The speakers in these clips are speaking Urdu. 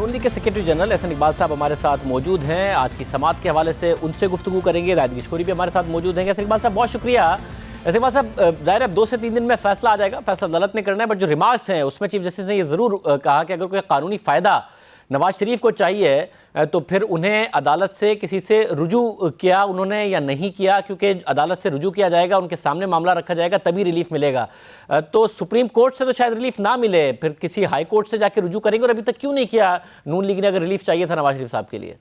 نون لیگ کے سیکرٹری جنرل احسن اقبال صاحب ہمارے ساتھ موجود ہیں. آج کی سماعت کے حوالے سے ان سے گفتگو کریں گے. زاہد گشکوری بھی ہمارے ساتھ موجود ہیں. احسن اقبال صاحب بہت شکریہ. احسن اقبال صاحب ظاہر ہے 2 سے 3 دن میں فیصلہ آ جائے گا, فیصلہ عدالت نے کرنا ہے, بٹ جو ریمارکس ہیں اس میں چیف جسٹس نے یہ ضرور کہا کہ اگر کوئی قانونی فائدہ نواز شریف کو چاہیے تو پھر انہیں عدالت سے کسی سے رجوع کیا انہوں نے یا نہیں کیا, کیونکہ عدالت سے رجوع کیا جائے گا, ان کے سامنے معاملہ رکھا جائے گا, تبھی ریلیف ملے گا. تو سپریم کورٹ سے تو شاید ریلیف نہ ملے, پھر کسی ہائی کورٹ سے جا کے رجوع کریں گے, اور ابھی تک کیوں نہیں کیا نون لیگ نے اگر ریلیف چاہیے تھا نواز شریف صاحب کے لیے؟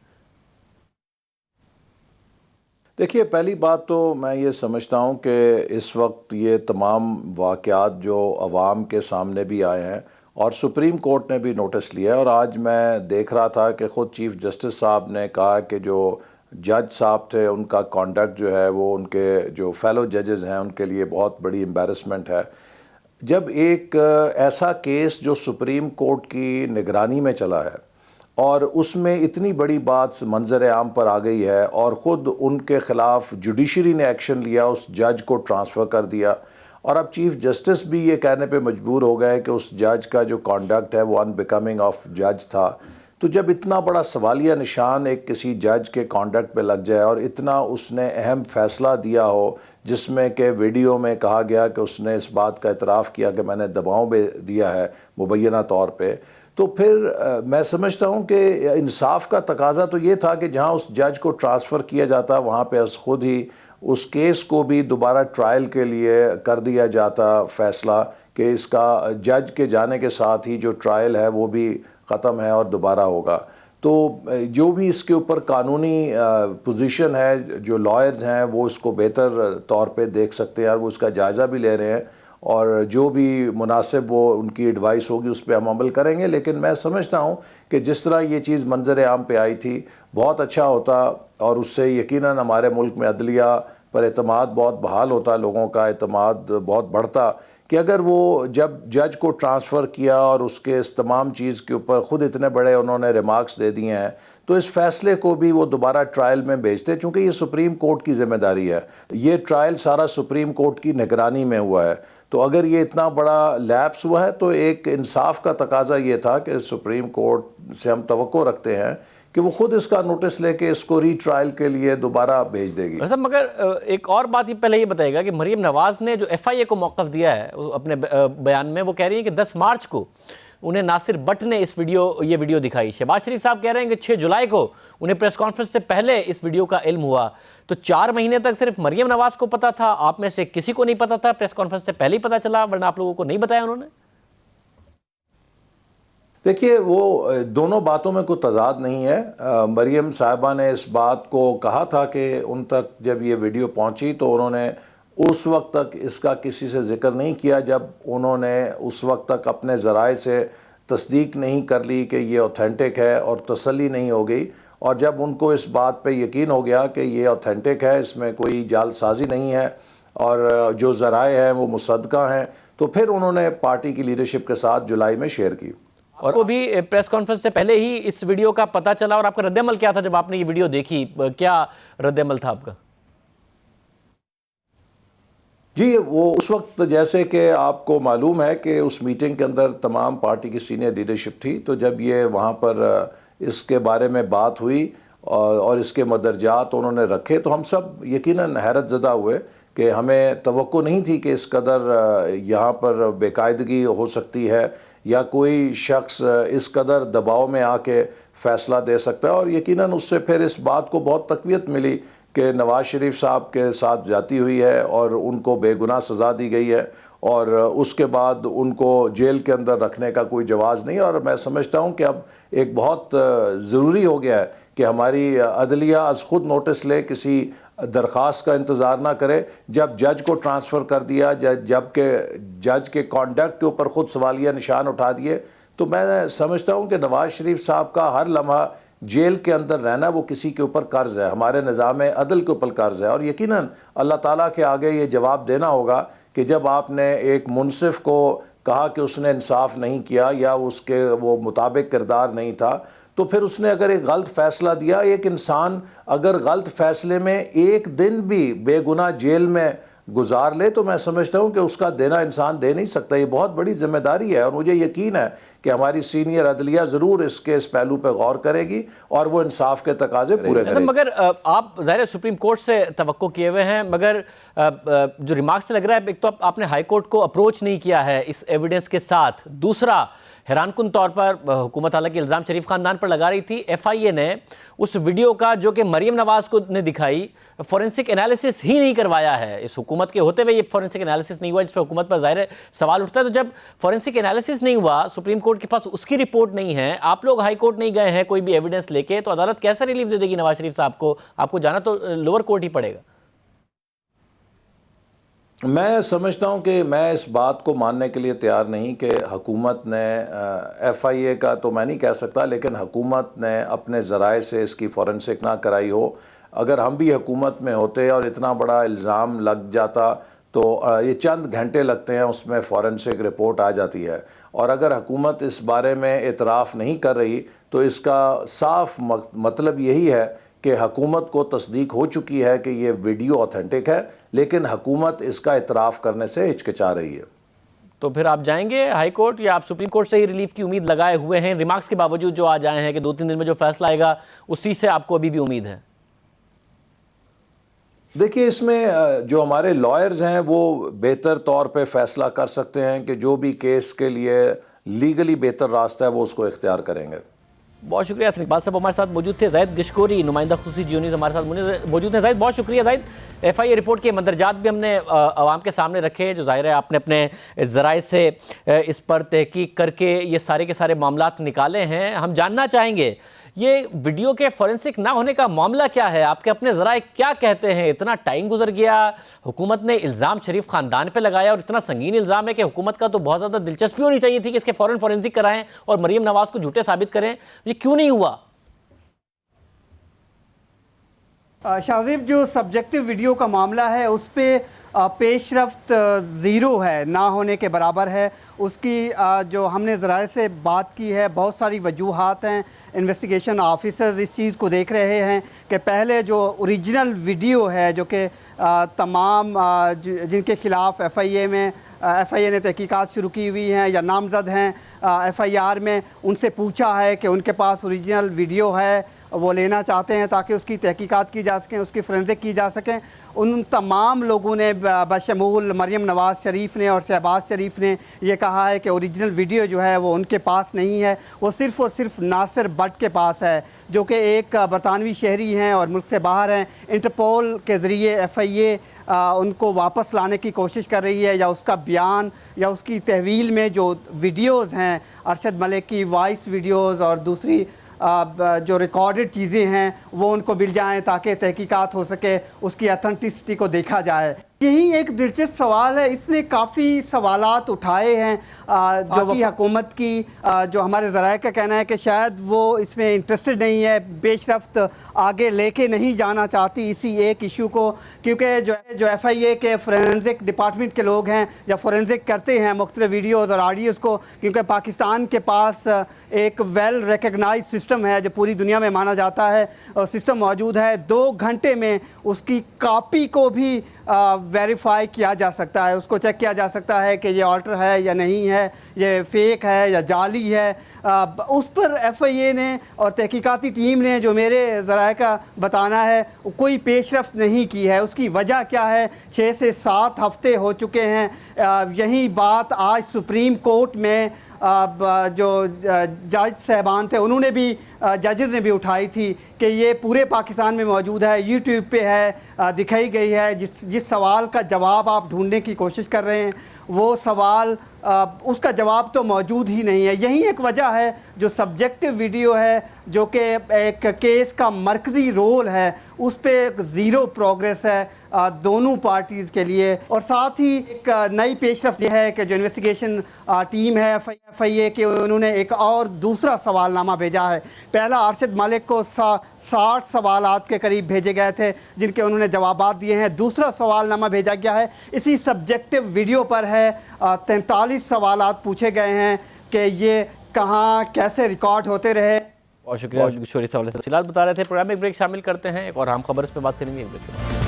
دیکھیے, پہلی بات تو میں یہ سمجھتا ہوں کہ اس وقت یہ تمام واقعات جو عوام کے سامنے بھی آئے ہیں اور سپریم کورٹ نے بھی نوٹس لیا ہے, اور آج میں دیکھ رہا تھا کہ خود چیف جسٹس صاحب نے کہا کہ جو جج صاحب تھے ان کا کانڈکٹ جو ہے وہ ان کے جو فیلو ججز ہیں ان کے لیے بہت بڑی امبیرسمنٹ ہے. جب ایک ایسا کیس جو سپریم کورٹ کی نگرانی میں چلا ہے اور اس میں اتنی بڑی بات منظر عام پر آ گئی ہے اور خود ان کے خلاف جوڈیشری نے ایکشن لیا, اس جج کو ٹرانسفر کر دیا, اور اب چیف جسٹس بھی یہ کہنے پہ مجبور ہو گئے کہ اس جج کا جو کانڈکٹ ہے وہ ان بیکمنگ آف جج تھا. تو جب اتنا بڑا سوالیہ نشان ایک کسی جج کے کانڈکٹ پہ لگ جائے اور اتنا اس نے اہم فیصلہ دیا ہو جس میں کہ ویڈیو میں کہا گیا کہ اس نے اس بات کا اعتراف کیا کہ میں نے دباؤ بھی دیا ہے مبینہ طور پہ, تو پھر میں سمجھتا ہوں کہ انصاف کا تقاضا تو یہ تھا کہ جہاں اس جج کو ٹرانسفر کیا جاتا وہاں پہ از خود ہی اس کیس کو بھی دوبارہ ٹرائل کے لیے کر دیا جاتا فیصلہ کہ اس کا جج کے جانے کے ساتھ ہی جو ٹرائل ہے وہ بھی ختم ہے اور دوبارہ ہوگا. تو جو بھی اس کے اوپر قانونی پوزیشن ہے, جو لائرز ہیں وہ اس کو بہتر طور پہ دیکھ سکتے ہیں اور وہ اس کا جائزہ بھی لے رہے ہیں, اور جو بھی مناسب وہ ان کی ایڈوائس ہوگی اس پہ ہم عمل کریں گے. لیکن میں سمجھتا ہوں کہ جس طرح یہ چیز منظر عام پہ آئی تھی بہت اچھا ہوتا, اور اس سے یقیناً ہمارے ملک میں عدلیہ پر اعتماد بہت بحال ہوتا, لوگوں کا اعتماد بہت بڑھتا, کہ اگر وہ جب جج کو ٹرانسفر کیا اور اس کے اس تمام چیز کے اوپر خود اتنے بڑے انہوں نے ریمارکس دے دیے ہیں تو اس فیصلے کو بھی وہ دوبارہ ٹرائل میں بھیجتے, چونکہ یہ سپریم کورٹ کی ذمہ داری ہے. یہ ٹرائل سارا سپریم کورٹ کی نگرانی میں ہوا ہے, تو اگر یہ اتنا بڑا لیپس ہوا ہے تو ایک انصاف کا تقاضا یہ تھا کہ سپریم کورٹ سے ہم توقع رکھتے ہیں کہ وہ خود اس کا نوٹس لے کے اس کو ری ٹرائل کے لیے دوبارہ بھیج دے گی. مگر ایک اور بات پہلے یہ بتائے گا کہ مریم نواز نے جو ایف آئی اے کو موقف دیا ہے اپنے بیان میں, وہ کہہ رہی ہیں کہ 10 مارچ کو انہیں ناصر بٹ نے یہ ویڈیو دکھائی. شہباز شریف صاحب کہہ رہے ہیں کہ 6 جولائی کو انہیں پریس کانفرنس سے پہلے اس ویڈیو کا علم ہوا. تو 4 مہینے تک صرف مریم نواز کو پتا تھا, آپ میں سے کسی کو نہیں پتا تھا, پریس کانفرنس سے پہلے ہی پتا چلا, ورنہ آپ لوگوں کو نہیں بتایا انہوں نے؟ دیکھیے, وہ دونوں باتوں میں کوئی تضاد نہیں ہے. مریم صاحبہ نے اس بات کو کہا تھا کہ ان تک جب یہ ویڈیو پہنچی تو انہوں نے اس وقت تک اس کا کسی سے ذکر نہیں کیا جب انہوں نے اس وقت تک اپنے ذرائع سے تصدیق نہیں کر لی کہ یہ اوتھینٹک ہے اور تسلی نہیں ہو گئی. اور جب ان کو اس بات پہ یقین ہو گیا کہ یہ اوتھینٹک ہے, اس میں کوئی جعل سازی نہیں ہے اور جو ذرائع ہیں وہ مصدقہ ہیں, تو پھر انہوں نے پارٹی کی لیڈرشپ کے ساتھ جولائی میں شیئر کی. اور وہ بھی پریس کانفرنس سے پہلے ہی اس ویڈیو کا پتہ چلا, اور آپ کا رد عمل کیا تھا جب آپ نے یہ ویڈیو دیکھی؟ کیا رد عمل تھا آپ کا؟ جی, وہ اس وقت جیسے کہ آپ کو معلوم ہے کہ اس میٹنگ کے اندر تمام پارٹی کی سینئر لیڈرشپ تھی, تو جب یہ وہاں پر اس کے بارے میں بات ہوئی اور اس کے مدرجات انہوں نے رکھے تو ہم سب یقیناً حیرت زدہ ہوئے کہ ہمیں توقع نہیں تھی کہ اس قدر یہاں پر بے قاعدگی ہو سکتی ہے یا کوئی شخص اس قدر دباؤ میں آ کے فیصلہ دے سکتا ہے. اور یقیناً اس سے پھر اس بات کو بہت تقویت ملی کہ نواز شریف صاحب کے ساتھ زیادتی ہوئی ہے اور ان کو بے گناہ سزا دی گئی ہے, اور اس کے بعد ان کو جیل کے اندر رکھنے کا کوئی جواز نہیں. اور میں سمجھتا ہوں کہ اب ایک بہت ضروری ہو گیا ہے کہ ہماری عدلیہ از خود نوٹس لے, کسی درخواست کا انتظار نہ کرے. جب جج کو ٹرانسفر کر دیا, جب کہ جج کے کانڈکٹ کے اوپر خود سوالیہ نشان اٹھا دیے, تو میں سمجھتا ہوں کہ نواز شریف صاحب کا ہر لمحہ جیل کے اندر رہنا وہ کسی کے اوپر قرض ہے, ہمارے نظام عدل کے اوپر قرض ہے. اور یقیناً اللہ تعالیٰ کے آگے یہ جواب دینا ہوگا کہ جب آپ نے ایک منصف کو کہا کہ اس نے انصاف نہیں کیا یا اس کے وہ مطابق کردار نہیں تھا, تو پھر اس نے اگر ایک غلط فیصلہ دیا, ایک انسان اگر غلط فیصلے میں ایک دن بھی بے گناہ جیل میں گزار لے تو میں سمجھتا ہوں کہ اس کا دینا انسان دے نہیں سکتا. یہ بہت بڑی ذمہ داری ہے اور مجھے یقین ہے کہ ہماری سینئر عدلیہ ضرور اس پہلو پہ غور کرے گی اور وہ انصاف کے تقاضے پورے کرے گی. مگر آپ ظاہر سپریم کورٹ سے توقع کیے ہوئے ہیں، مگر جو ریمارک سے لگ رہا ہے، ایک تو آپ نے ہائی کورٹ کو اپروچ نہیں کیا ہے اس ایویڈنس کے ساتھ، دوسرا حیران کن طور پر حکومت حالانکہ الزام شریف خاندان پر لگا رہی تھی، ایف آئی اے نے اس ویڈیو کا جو کہ مریم نواز کو نے دکھائی فورنسک انالیسس ہی نہیں کروایا ہے. اس حکومت کے ہوتے ہوئے یہ فورنسک انالیسس نہیں ہوا، جس پر حکومت پر ظاہر سوال اٹھتا ہے. تو جب فورنسک انالیسس نہیں ہوا، سپریم کورٹ کے پاس اس کی رپورٹ نہیں ہے، آپ لوگ ہائی کورٹ نہیں گئے ہیں کوئی بھی ایویڈنس لے کے، تو عدالت کیسے ریلیف دے دے گی نواز شریف صاحب کو؟ آپ کو جانا تو لوور کورٹ ہی پڑے گا. میں سمجھتا ہوں کہ میں اس بات کو ماننے کے لیے تیار نہیں کہ حکومت نے ایف آئی اے کا تو میں نہیں کہہ سکتا، لیکن حکومت نے اپنے ذرائع سے اس کی فورنسک نہ کرائی ہو. اگر ہم بھی حکومت میں ہوتے اور اتنا بڑا الزام لگ جاتا تو یہ چند گھنٹے لگتے ہیں، اس میں فورنسک رپورٹ آ جاتی ہے. اور اگر حکومت اس بارے میں اعتراف نہیں کر رہی تو اس کا صاف مطلب یہی ہے کہ حکومت کو تصدیق ہو چکی ہے کہ یہ ویڈیو آتھینٹک ہے، لیکن حکومت اس کا اعتراف کرنے سے ہچکچا رہی ہے. تو پھر آپ جائیں گے ہائی کورٹ یا آپ سپریم کورٹ سے ہی ریلیف کی امید لگائے ہوئے ہیں؟ ریمارکس کے باوجود جو آج آئے ہیں کہ 2-3 دن میں جو فیصلہ آئے گا اسی سے آپ کو ابھی بھی امید ہے؟ دیکھیے، اس میں جو ہمارے لائرز ہیں وہ بہتر طور پہ فیصلہ کر سکتے ہیں کہ جو بھی کیس کے لیے لیگلی بہتر راستہ ہے وہ اس کو اختیار کریں گے. بہت شکریہ. حسن اقبال صاحب ہمارے ساتھ موجود تھے. زاہد گشکوری نمائندہ خصوصی جیو نیوز ہمارے ساتھ موجود ہیں. زاہد بہت شکریہ. زاہد، ایف آئی اے رپورٹ کے مندرجات بھی ہم نے عوام کے سامنے رکھے، جو ظاہر ہے آپ نے اپنے ذرائع سے اس پر تحقیق کر کے یہ سارے کے سارے معاملات نکالے ہیں. ہم جاننا چاہیں گے یہ ویڈیو کے فورنسک نہ ہونے کا معاملہ کیا ہے؟ آپ کے اپنے ذرائع کیا کہتے ہیں؟ اتنا ٹائم گزر گیا، حکومت نے الزام شریف خاندان پہ لگایا اور اتنا سنگین الزام ہے کہ حکومت کا تو بہت زیادہ دلچسپی ہونی چاہیے تھی کہ اس کے فوراً فورنسک کرائیں اور مریم نواز کو جھوٹے ثابت کریں. یہ کیوں نہیں ہوا؟ شاہزیب، جو سبجیکٹو ویڈیو کا معاملہ ہے اس پہ پیش رفت زیرو ہے، نہ ہونے کے برابر ہے. اس کی جو ہم نے ذرائع سے بات کی ہے، بہت ساری وجوہات ہیں. انویسٹیگیشن آفیسرز اس چیز کو دیکھ رہے ہیں کہ پہلے جو اوریجنل ویڈیو ہے جو کہ تمام جن کے خلاف ایف آئی اے نے تحقیقات شروع کی ہوئی ہیں یا نامزد ہیں ایف آئی آر میں، ان سے پوچھا ہے کہ ان کے پاس اوریجنل ویڈیو ہے، وہ لینا چاہتے ہیں تاکہ اس کی تحقیقات کی جا سکیں، اس کی فورنسک کی جا سکیں. ان تمام لوگوں نے بشمول مریم نواز شریف نے اور شہباز شریف نے یہ کہا ہے کہ اوریجنل ویڈیو جو ہے وہ ان کے پاس نہیں ہے، وہ صرف اور صرف ناصر بٹ کے پاس ہے، جو کہ ایک برطانوی شہری ہیں اور ملک سے باہر ہیں. انٹرپول کے ذریعے ایف آئی اے ان کو واپس لانے کی کوشش کر رہی ہے، یا اس کا بیان یا اس کی تحویل میں جو ویڈیوز ہیں ارشد ملک کی وائس ویڈیوز اور دوسری جو ریکارڈڈ چیزیں ہیں وہ ان کو مل جائیں تاکہ تحقیقات ہو سکے، اس کی اتھنٹسٹی کو دیکھا جائے. یہی ایک دلچسپ سوال ہے. اس نے کافی سوالات اٹھائے ہیں جو وفاقی حکومت کی، جو ہمارے ذرائع کا کہنا ہے کہ شاید وہ اس میں انٹرسٹڈ نہیں ہے، پیش رفت آگے لے کے نہیں جانا چاہتی اسی ایک ایشو کو، کیونکہ جو ایف آئی اے کے فورنزک ڈپارٹمنٹ کے لوگ ہیں یا فورنزک کرتے ہیں مختلف ویڈیوز اور آڈیوز کو، کیونکہ پاکستان کے پاس ایک ویل ریکگنائز سسٹم ہے جو پوری دنیا میں مانا جاتا ہے، اور سسٹم موجود ہے. 2 گھنٹے میں اس کی کاپی کو بھی ویریفائی کیا جا سکتا ہے، اس کو چیک کیا جا سکتا ہے کہ یہ آلٹر ہے یا نہیں ہے، یہ فیک ہے یا جعلی ہے. اس پر ایف آئی اے نے اور تحقیقاتی ٹیم نے، جو میرے ذرائع کا بتانا ہے، کوئی پیش رفت نہیں کی ہے. اس کی وجہ کیا ہے؟ 6 سے 7 ہفتے ہو چکے ہیں. یہی بات آج سپریم کورٹ میں جو جج صاحبان تھے انہوں نے بھی، ججز نے بھی اٹھائی تھی کہ یہ پورے پاکستان میں موجود ہے، یوٹیوب پہ ہے، دکھائی گئی ہے. جس سوال کا جواب آپ ڈھونڈنے کی کوشش کر رہے ہیں وہ سوال، اس کا جواب تو موجود ہی نہیں ہے. یہی ایک وجہ ہے جو سبجیکٹو ویڈیو ہے، جو کہ ایک کیس کا مرکزی رول ہے، اس پہ زیرو پروگریس ہے دونوں پارٹیز کے لیے. اور ساتھ ہی ایک نئی پیش رفت یہ ہے کہ جو انویسٹیگیشن ٹیم ہے ایف آئی اے کے، انہوں نے ایک اور دوسرا سوال نامہ بھیجا ہے. پہلا ارشد ملک کو 60 سوالات کے قریب بھیجے گئے تھے جن کے انہوں نے جوابات دیے ہیں. دوسرا سوال نامہ بھیجا گیا ہے اسی سبجیکٹو ویڈیو پر ہے. 43 سوالات پوچھے گئے ہیں کہ یہ کہاں کیسے ریکارڈ ہوتے رہے. بہت شکریہ. شوری سوال سے تفصیلات بتا رہے تھے. پروگرام میں ایک بریک شامل کرتے ہیں، ایک اور اہم خبر اس پہ بات کریں گے. ایک بریک کے بعد